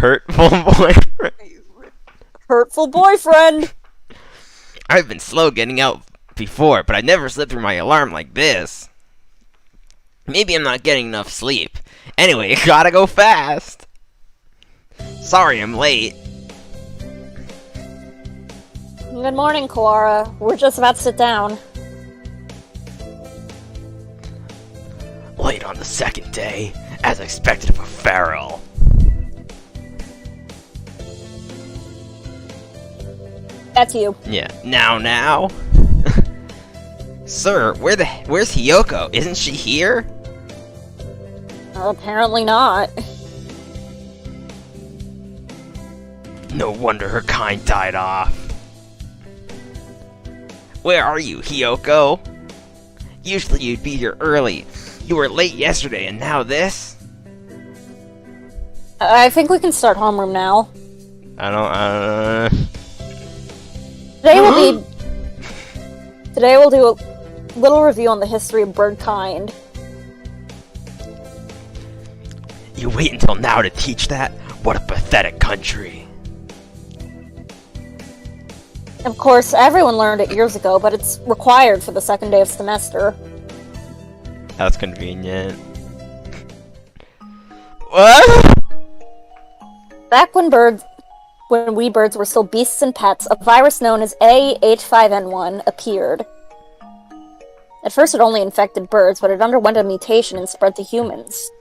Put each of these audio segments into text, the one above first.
Hurtful Boyfriend. Hurtful Boyfriend! I've been slow getting out before, but I never slipped through my alarm like this. Maybe I'm not getting enough sleep. Anyway, gotta go fast. Sorry I'm late. Good morning, Kawara. We're just about to sit down. Late on the second day, as expected of a pharaoh. That's you. Yeah, now? Sir, where's Hiyoko? Isn't she here? Apparently not. No wonder her kind died off. Where are you, Hiyoko? Usually you'd be here early. You were late yesterday and now this? I think we can start homeroom now. Today we'll do a little review on the history of bird kind. You wait until now to teach that? What a pathetic country. Of course, everyone learned it years ago, but it's required for the second day of semester. That's convenient. What? Back when we birds were still beasts and pets, a virus known as H5N1 appeared. At first it only infected birds, but it underwent a mutation and spread to humans.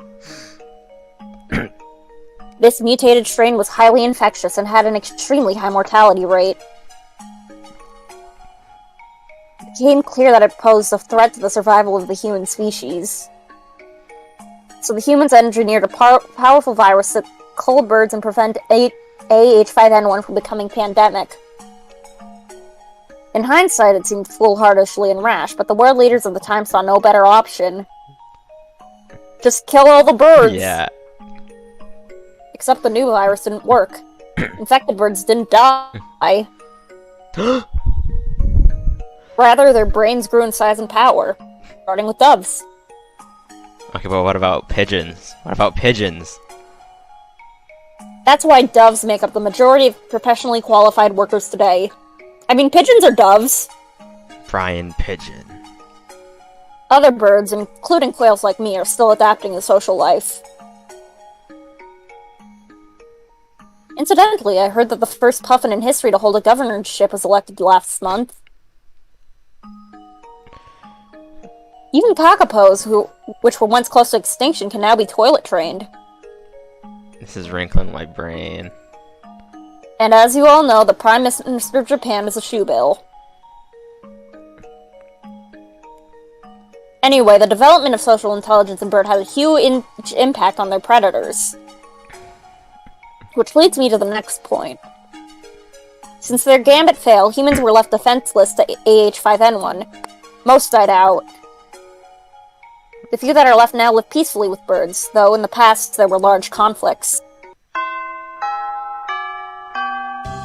This mutated strain was highly infectious and had an extremely high mortality rate. It became clear that it posed a threat to the survival of the human species. So the humans engineered a powerful virus that culled birds and prevent AH5N1 from becoming pandemic. In hindsight, it seemed foolhardishly and rash, but the world leaders of the time saw no better option. Just kill all the birds! Yeah. Except the new virus didn't work. Infected birds didn't die. Rather, their brains grew in size and power, starting with doves. Okay, but what about pigeons? That's why doves make up the majority of professionally qualified workers today. I mean, pigeons are doves. Brian Pigeon. Other birds, including quails like me, are still adapting to social life. Incidentally, I heard that the first puffin in history to hold a governorship was elected last month. Even kakapos, which were once close to extinction, can now be toilet-trained. This is wrinkling my brain. And as you all know, the Prime Minister of Japan is a shoebill. Anyway, the development of social intelligence in bird had a huge impact on their predators. Which leads me to the next point. Since their gambit failed, humans were left defenseless to AH5N1. Most died out. The few that are left now live peacefully with birds, though in the past there were large conflicts.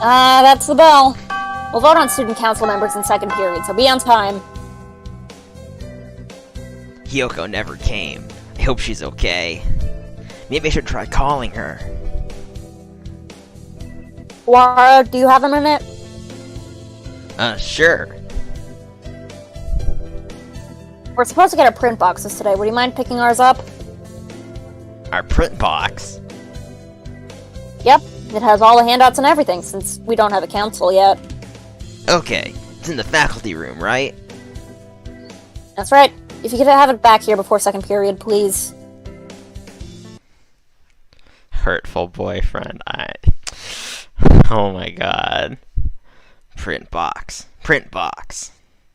That's the bell. We'll vote on student council members in second period, so be on time. Hiyoko never came. I hope she's okay. Maybe I should try calling her. Laura, do you have a minute? Sure. We're supposed to get our print boxes today. Would you mind picking ours up? Our print box? Yep, it has all the handouts and everything, since we don't have a council yet. Okay, it's in the faculty room, right? That's right. If you could have it back here before second period, please. Hurtful Boyfriend, Oh my god. Print box.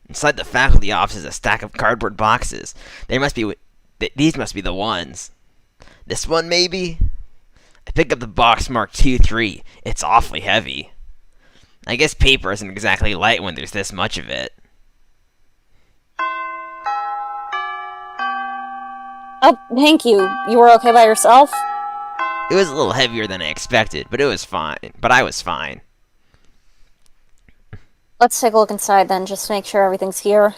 Inside the faculty office is a stack of cardboard boxes. These must be the ones. This one, maybe? I pick up the box marked 2-3. It's awfully heavy. I guess paper isn't exactly light when there's this much of it. Oh, thank you. You were okay by yourself? It was a little heavier than I expected, but I was fine. Let's take a look inside then, just to make sure everything's here.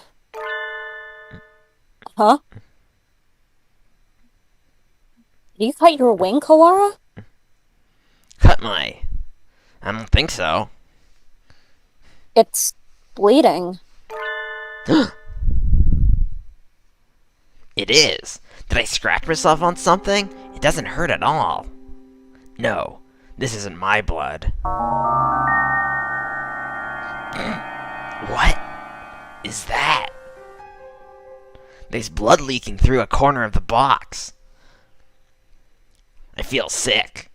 Huh? Did you cut your wing, Kawara? My, I don't think so. It's bleeding. It is. Did I scratch myself on something? It doesn't hurt at all. No, this isn't my blood. What is that? There's blood leaking through a corner of the box. I feel sick.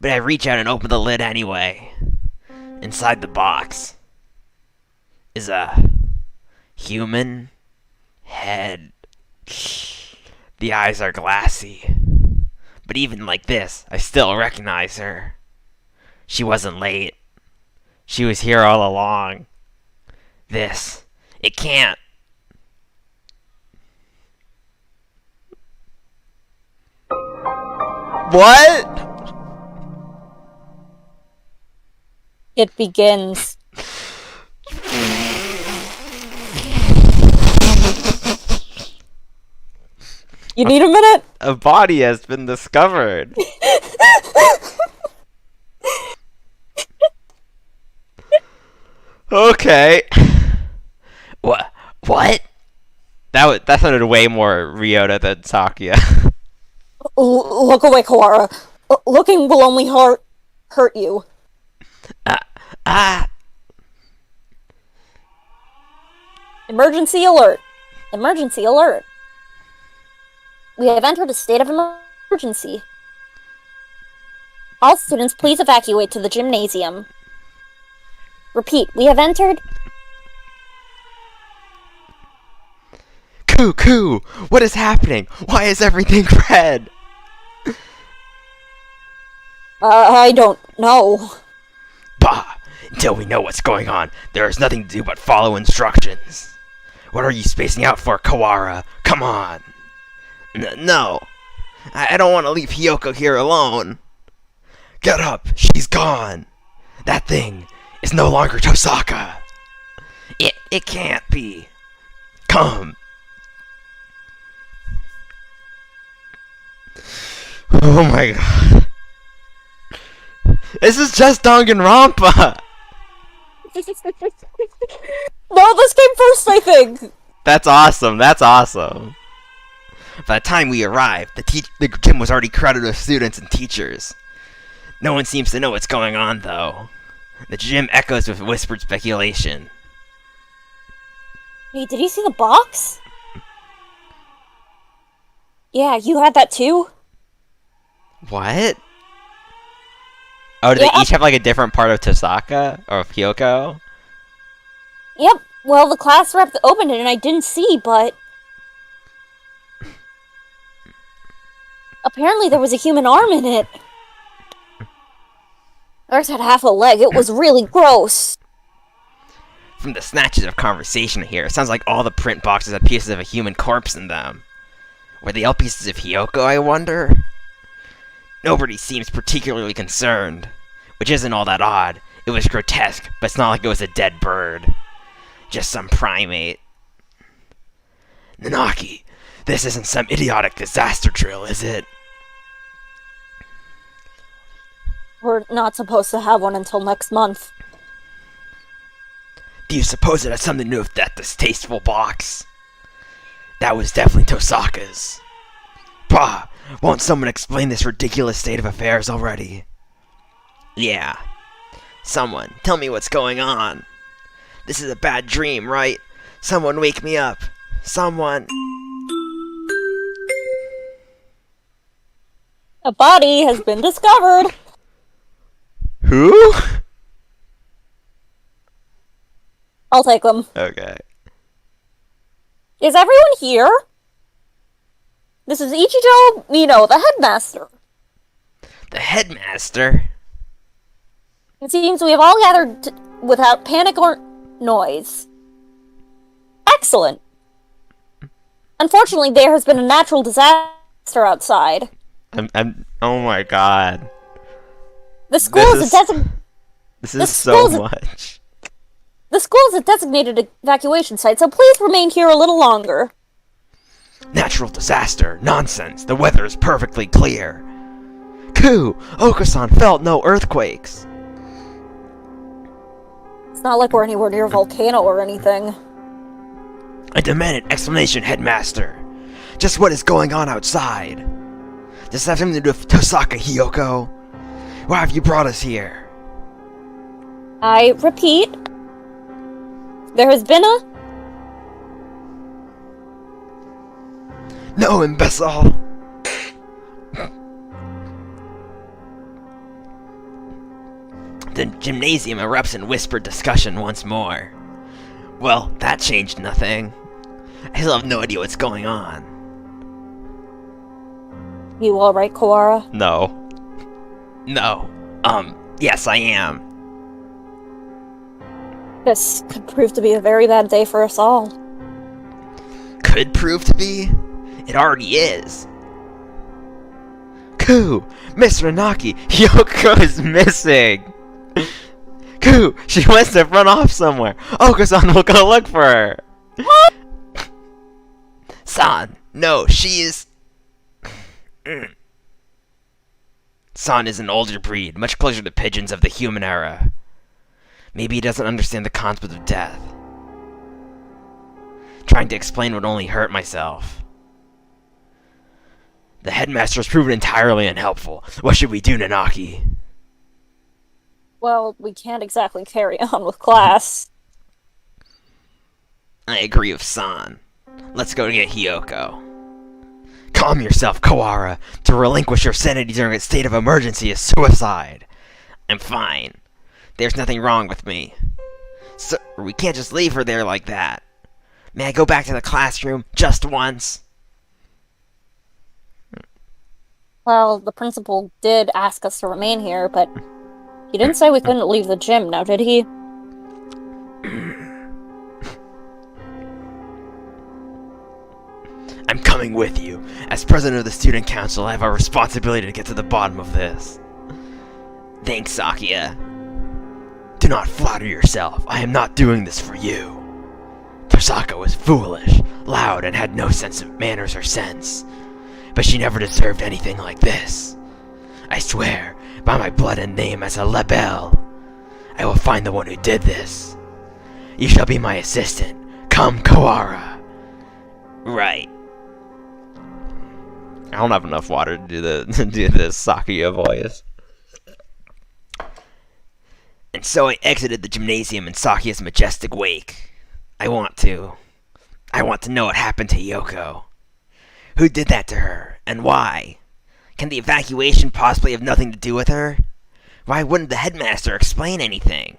But I reach out and open the lid anyway. Inside the box is a human head. The eyes are glassy. But even like this, I still recognize her. She wasn't late. She was here all along. This, it can't. What? It begins. You need a minute? A body has been discovered. Okay. What? What? That sounded way more Ryota than Sakuya. Look away, Kawara. Looking will only hurt you. Emergency alert. Emergency alert. We have entered a state of emergency. All students, please evacuate to the gymnasium. Repeat, we have entered... Cuckoo! What is happening? Why is everything red? I don't know. Bah! Until we know what's going on, there is nothing to do but follow instructions. What are you spacing out for, Kawara? Come on! No! I don't want to leave Hiyoko here alone. Get up! She's gone! That thing is no longer Tosaka! It can't be! Come! Oh my god. This is just Danganronpa! No, this came first, I think! That's awesome, that's awesome. By the time we arrived, the gym was already crowded with students and teachers. No one seems to know what's going on, though. The gym echoes with whispered speculation. Hey, did you see the box? Yeah, you had that too? What? Oh, do they each have like a different part of Tosaka? Or of Hiyoko? Yep, well, the class rep opened it and I didn't see, but... Apparently there was a human arm in it. Ours had half a leg. It was really gross. From the snatches of conversation here, it sounds like all the print boxes had pieces of a human corpse in them. Were they all pieces of Hiyoko, I wonder? Nobody seems particularly concerned, which isn't all that odd. It was grotesque, but it's not like it was a dead bird. Just some primate. Nanaki, this isn't some idiotic disaster drill, is it? We're not supposed to have one until next month. Do you suppose it has something to do with that distasteful box? That was definitely Tosaka's. Bah! Won't someone explain this ridiculous state of affairs already? Yeah. Someone, tell me what's going on. This is a bad dream, right? Someone wake me up. Someone... A body has been discovered. Who? I'll take them. Okay. Is everyone here? This is Ichijo Mino, the headmaster. The headmaster? It seems we have all gathered without panic or noise. Excellent. Unfortunately, there has been a natural disaster outside. Oh my god. The school is a This is so much. The school is a designated evacuation site, so please remain here a little longer. Natural disaster. Nonsense. The weather is perfectly clear. Ku! Okusan felt no earthquakes! It's not like we're anywhere near a volcano or anything. I demand an explanation, Headmaster. Just what is going on outside? Does this have something to do with Tosaka, Hiyoko? Why have you brought us here? I repeat, there has been a... No, imbecile! The gymnasium erupts in whispered discussion once more. Well, that changed nothing. I still have no idea what's going on. You alright, Kawara? No. Yes, I am. This could prove to be a very bad day for us all. Could prove to be? It already is. Ku! Miss Ranaki! Hiyoko is missing! Ku! She wants to run off somewhere! Okusan will go look for her! San! No, she's... San is an older breed, much closer to pigeons of the human era. Maybe he doesn't understand the concept of death. Trying to explain would only hurt myself. The headmaster has proven entirely unhelpful. What should we do, Nanaki? Well, we can't exactly carry on with class. I agree with San. Let's go get Hiyoko. Calm yourself, Kawara. To relinquish your sanity during a state of emergency is suicide. I'm fine. There's nothing wrong with me. So, we can't just leave her there like that. May I go back to the classroom just once? Well, the principal did ask us to remain here, but he didn't say we couldn't leave the gym, now did he? I'm coming with you. As president of the student council, I have a responsibility to get to the bottom of this. Thanks, Sakia. Do not flatter yourself. I am not doing this for you. Tosaka was foolish, loud, and had no sense of manners or sense. But she never deserved anything like this. I swear, by my blood and name as a Lebel, I will find the one who did this. You shall be my assistant. Come, Kawara. Right. I don't have enough water to do the Sakuya voice. And so I exited the gymnasium in Sakuya's majestic wake. I want to know what happened to Hiyoko. Who did that to her, and why? Can the evacuation possibly have nothing to do with her? Why wouldn't the headmaster explain anything?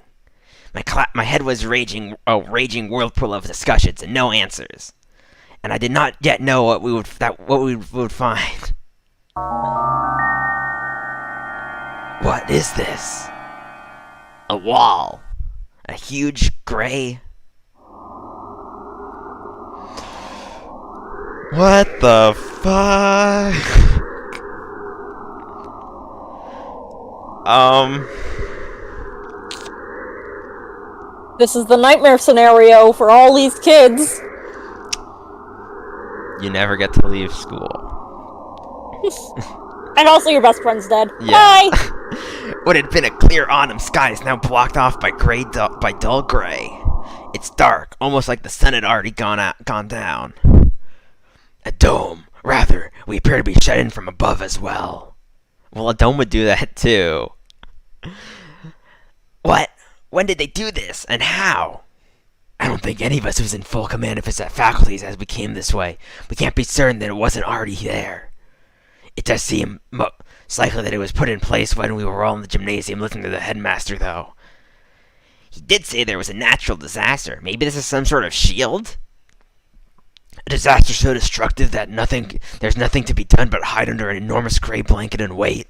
My head was raging whirlpool of discussions and no answers. And I did not yet know what we would find. What is this? A wall. A huge gray... What the fuck? This is the nightmare scenario for all these kids. You never get to leave school. And also your best friend's dead. Yeah. Bye! What had been a clear autumn sky is now blocked off by dull gray. It's dark, almost like the sun had already gone down. A dome. Rather, we appear to be shut in from above as well. Well, a dome would do that too. What? When did they do this, and how? I don't think any of us was in full command of his faculties as we came this way. We can't be certain that it wasn't already there. It does seem most likely that it was put in place when we were all in the gymnasium listening to the headmaster, though. He did say there was a natural disaster. Maybe this is some sort of shield? A disaster so destructive that there's nothing to be done but hide under an enormous gray blanket and wait.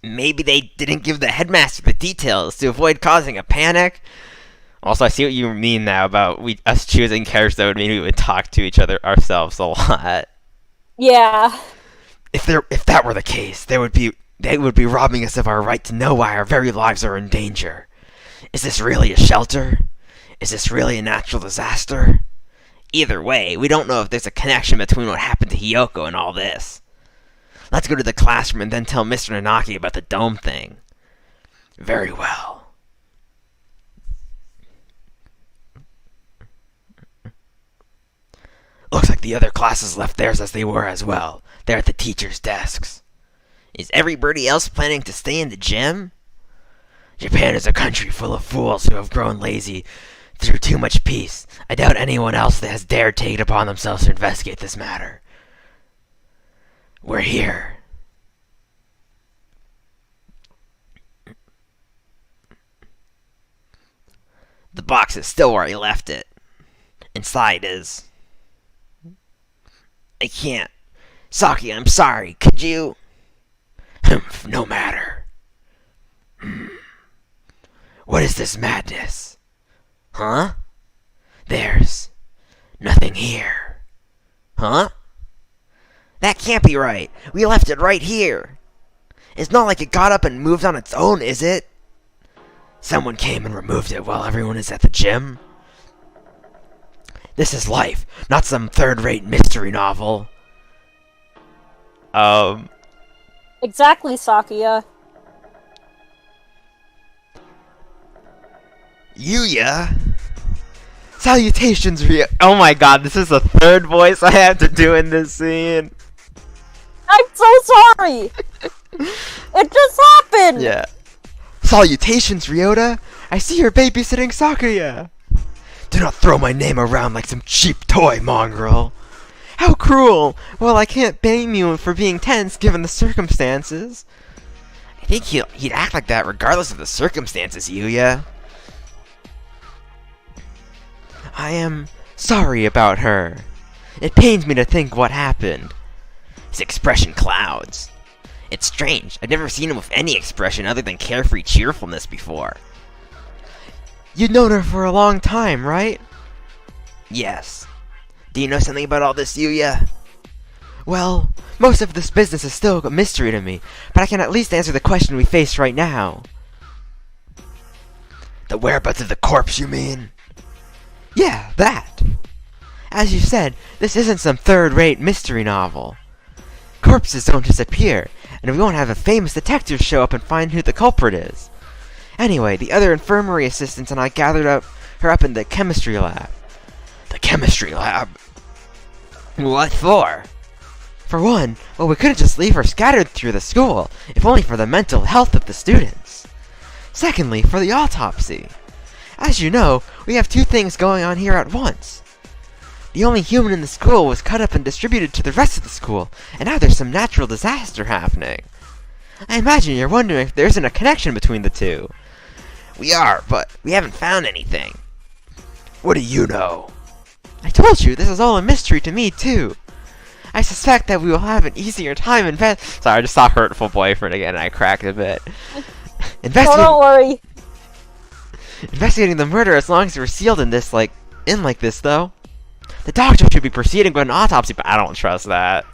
Maybe they didn't give the headmaster the details to avoid causing a panic. Also, I see what you mean now about us choosing characters that would mean we would talk to each other ourselves a lot. Yeah. If that were the case, they would be robbing us of our right to know why our very lives are in danger. Is this really a shelter? Is this really a natural disaster? Either way, we don't know if there's a connection between what happened to Hiyoko and all this. Let's go to the classroom and then tell Mr. Nanaki about the dome thing. Very well. Looks like the other classes left theirs as they were as well. They're at the teachers' desks. Is everybody else planning to stay in the gym? Japan is a country full of fools who have grown lazy through too much peace. I doubt anyone else that has dared take it upon themselves to investigate this matter. We're here. The box is still where I left it. Inside is... I can't. Saki, I'm sorry. Could you... No matter. What is this madness? Huh? There's nothing here. Huh? That can't be right. We left it right here. It's not like it got up and moved on its own, is it? Someone came and removed it while everyone is at the gym? This is life, not some third-rate mystery novel. Exactly, Sakuya. Yuya? Salutations, Ryo. Oh my god, this is the third voice I have to do in this scene. I'm so sorry! It just happened! Yeah. Salutations, Ryota. I see you're babysitting Sakuya. Do not throw my name around like some cheap toy, mongrel. How cruel! Well, I can't blame you for being tense given the circumstances. I think he'd act like that regardless of the circumstances, Yuya. I am sorry about her. It pains me to think what happened. His expression clouds. It's strange. I've never seen him with any expression other than carefree cheerfulness before. You've known her for a long time, right? Yes. Do you know something about all this, Yuya? Well, most of this business is still a mystery to me, but I can at least answer the question we face right now. The whereabouts of the corpse, you mean? Yeah, that. As you said, this isn't some third-rate mystery novel. Corpses don't disappear, and we won't have a famous detective show up and find who the culprit is. Anyway, the other infirmary assistants and I gathered her up in the chemistry lab. The chemistry lab? What for? For one, well, we couldn't just leave her scattered through the school, if only for the mental health of the students. Secondly, for the autopsy. As you know, we have two things going on here at once. The only human in the school was cut up and distributed to the rest of the school, and now there's some natural disaster happening. I imagine you're wondering if there isn't a connection between the two. We are, but we haven't found anything. What do you know? I told you, this is all a mystery to me, too. I suspect that we will have an easier time Sorry, I just saw Hurtful Boyfriend again and I cracked a bit. Don't worry. Investigating the murder as long as we're sealed in this, like this, though. The doctor should be proceeding with an autopsy, but I don't trust that.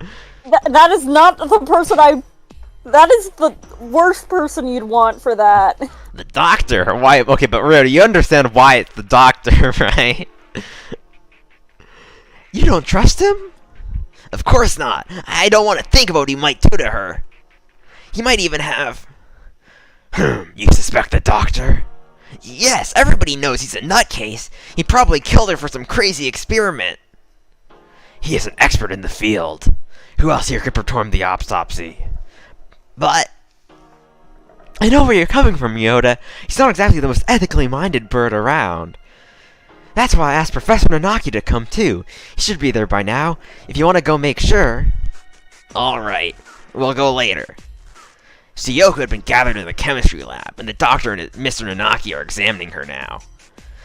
That is not the person that is the worst person you'd want for that. The doctor? Why? Okay, but really, you understand why it's the doctor, right? You don't trust him? Of course not. I don't want to think about what he might do to her. He might even have... You suspect the doctor? Yes, everybody knows he's a nutcase. He probably killed her for some crazy experiment. He is an expert in the field. Who else here could perform the autopsy? But... I know where you're coming from, Yoda. He's not exactly the most ethically minded bird around. That's why I asked Professor Nanaki to come too. He should be there by now. If you want to go make sure... Alright, we'll go later. Hiyoko had been gathered in the chemistry lab, and the doctor and Mr. Nanaki are examining her now.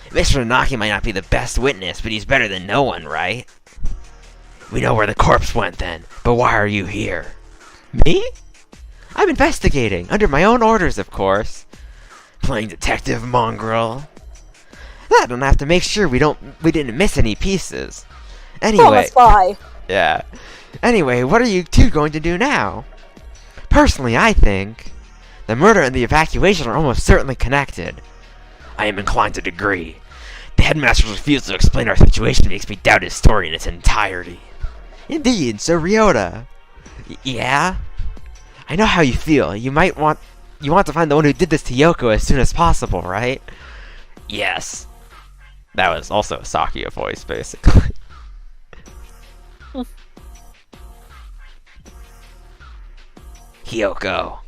Mr. Nanaki might not be the best witness, but he's better than no one, right? We know where the corpse went then, but why are you here? Me? I'm investigating, under my own orders, of course. Playing detective, mongrel. I don't have to make sure we didn't miss any pieces. Anyway, yeah. Anyway, what are you two going to do now? Personally, I think the murder and the evacuation are almost certainly connected. I am inclined to agree. The headmaster's refusal to explain our situation makes me doubt his story in its entirety. Indeed, so Ryota. Yeah? I know how you feel. You want to find the one who did this to Hiyoko as soon as possible, right? Yes. That was also a Sakuya voice, basically. Hiyoko.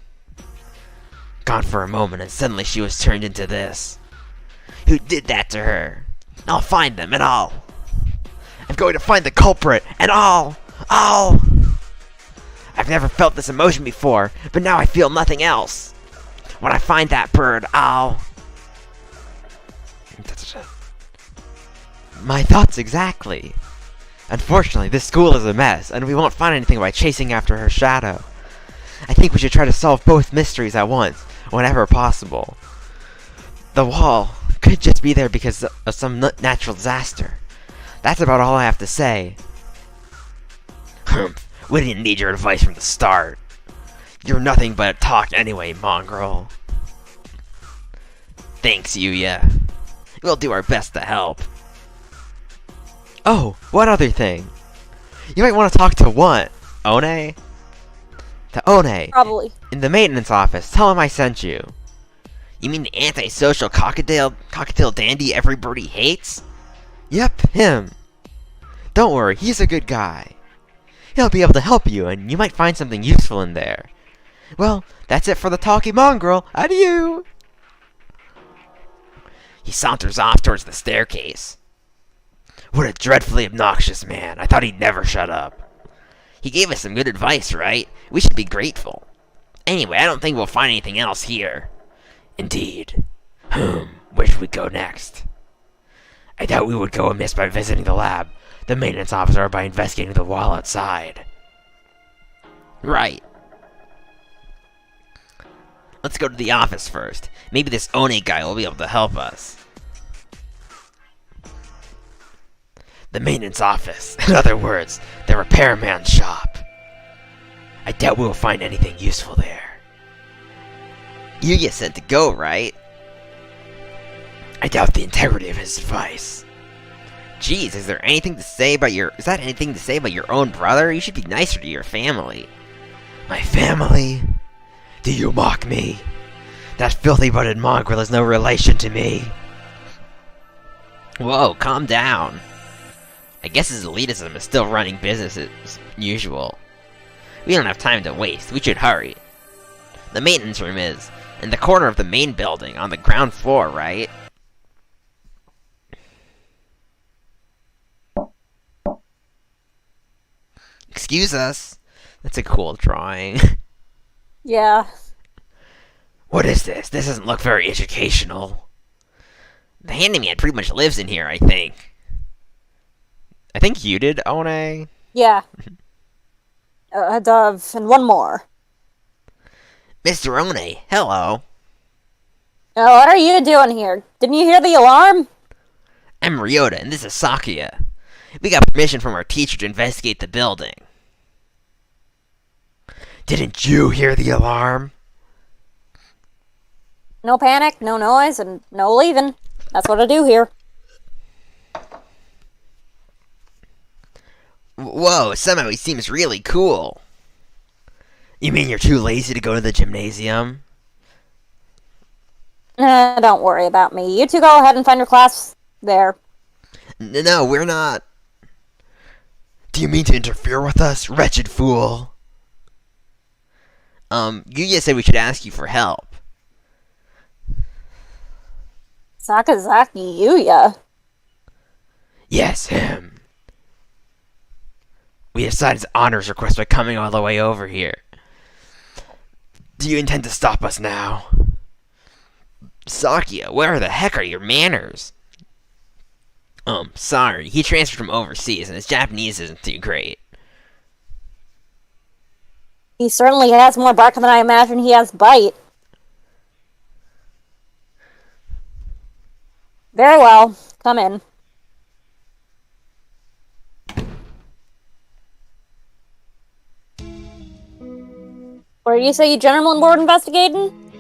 Gone for a moment, and suddenly she was turned into this. Who did that to her? I'll find them, and I'm going to find the culprit, and I've never felt this emotion before, but now I feel nothing else. When I find that bird, My thoughts exactly. Unfortunately, this school is a mess, and we won't find anything by chasing after her shadow. I think we should try to solve both mysteries at once, whenever possible. The wall could just be there because of some natural disaster. That's about all I have to say. Humph, we didn't need your advice from the start. You're nothing but a talk anyway, mongrel. Thanks, Yuya. We'll do our best to help. Oh, one other thing. You might want to talk to what? One? To One. Probably. In the maintenance office. Tell him I sent you. You mean the antisocial cockatiel dandy everybody hates? Yep, him. Don't worry, he's a good guy. He'll be able to help you, and you might find something useful in there. Well, that's it for the talky mongrel. Adieu! He saunters off towards the staircase. What a dreadfully obnoxious man. I thought he'd never shut up. He gave us some good advice, right? We should be grateful. Anyway, I don't think we'll find anything else here. Indeed. Where should we go next? I doubt we would go amiss by visiting the lab, the maintenance office, or by investigating the wall outside. Right. Let's go to the office first. Maybe this One guy will be able to help us. The maintenance office. In other words, the repairman's shop. I doubt we will find anything useful there. Yuya said to go, right? I doubt the integrity of his advice. Geez, is there anything to say about is that anything to say about your own brother? You should be nicer to your family. My family? Do you mock me? That filthy-butted mongrel is no relation to me. Whoa, calm down. I guess his elitism is still running business as usual. We don't have time to waste. We should hurry. The maintenance room is in the corner of the main building on the ground floor, right? Excuse us. That's a cool drawing. Yeah. What is this? This doesn't look very educational. The handyman pretty much lives in here, I think. I think you did, One. Yeah. A dove, and one more. Mr. One, hello. Oh, what are you doing here? Didn't you hear the alarm? I'm Ryota, and this is Sakuya. We got permission from our teacher to investigate the building. Didn't you hear the alarm? No panic, no noise, and no leaving. That's what I do here. Whoa, somehow he seems really cool. You mean you're too lazy to go to the gymnasium? Don't worry about me. You two go ahead and find your class there. No, we're not. Do you mean to interfere with us, wretched fool? Yuya said we should ask you for help. Sakazaki Yuya. Yes, him. We decided his honors request by coming all the way over here. Do you intend to stop us now? Sakuya, where the heck are your manners? Sorry. He transferred from overseas, and his Japanese isn't too great. He certainly has more bark than I imagine he has bite. Very well. Come in. What do you say you gentlemen were investigating?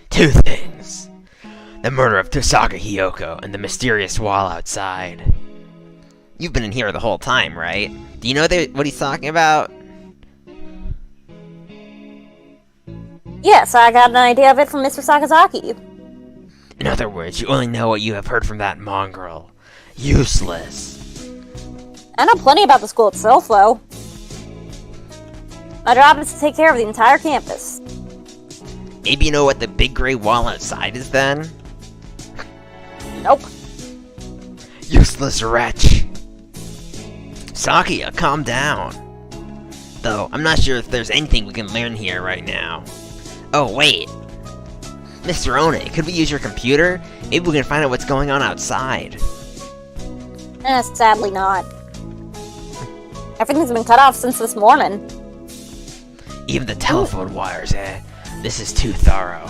Two things. The murder of Tosaka Hiyoko and the mysterious wall outside. You've been in here the whole time, right? Do you know what he's talking about? Yes, I got an idea of it from Mr. Sakazaki. In other words, you only know what you have heard from that mongrel. Useless. I know plenty about the school itself, though. My job is to take care of the entire campus. Maybe you know what the big gray wall outside is then? Nope. Useless wretch. Sakia, calm down. Though, I'm not sure if there's anything we can learn here right now. Oh, wait. Mr. One, could we use your computer? Maybe we can find out what's going on outside. Sadly not. Everything's been cut off since this morning. Even the telephone wires, This is too thorough.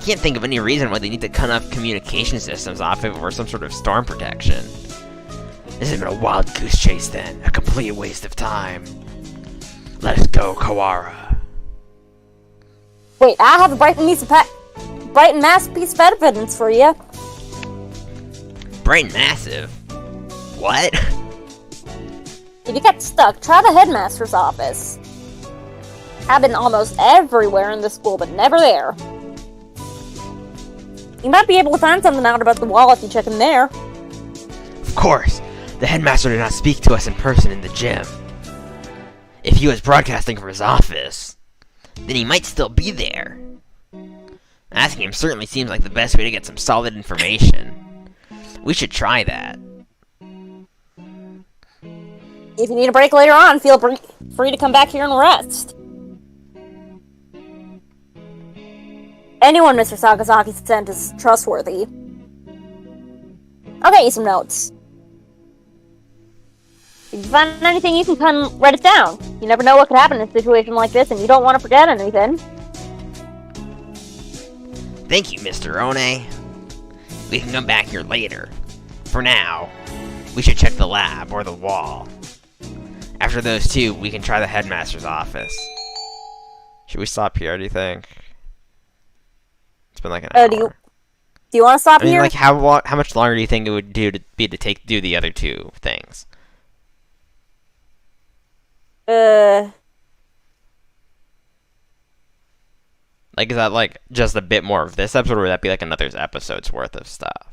Can't think of any reason why they need to cut off communication systems off it for some sort of storm protection. This has been a wild goose chase then, a complete waste of time. Let us go, Kawara. Wait, I have a bright and massive piece of evidence for you. Bright and massive? What? If you get stuck, try the headmaster's office. I've been almost everywhere in the school, but never there. You might be able to find something out about the wall if you check in there. Of course. The headmaster did not speak to us in person in the gym. If he was broadcasting from his office, then he might still be there. Asking him certainly seems like the best way to get some solid information. We should try that. If you need a break later on, feel free to come back here and rest. Anyone Mr. Sakazaki sent is trustworthy. I'll get you some notes. If you find anything, you can come write it down. You never know what could happen in a situation like this, and you don't want to forget anything. Thank you, Mr. One. We can come back here later. For now, we should check the lab or the wall. After those two, we can try the headmaster's office. Should we stop here, do you think? It's been like an hour. Do you want to stop I mean, here? like, how much longer do you think it would do the other two things? Like, is that, like, just a bit more of this episode, or would that be, like, another episode's worth of stuff?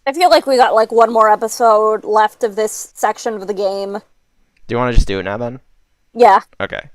I feel like we got, like, one more episode left of this section of the game. Do you want to just do it now, then? Yeah. Okay.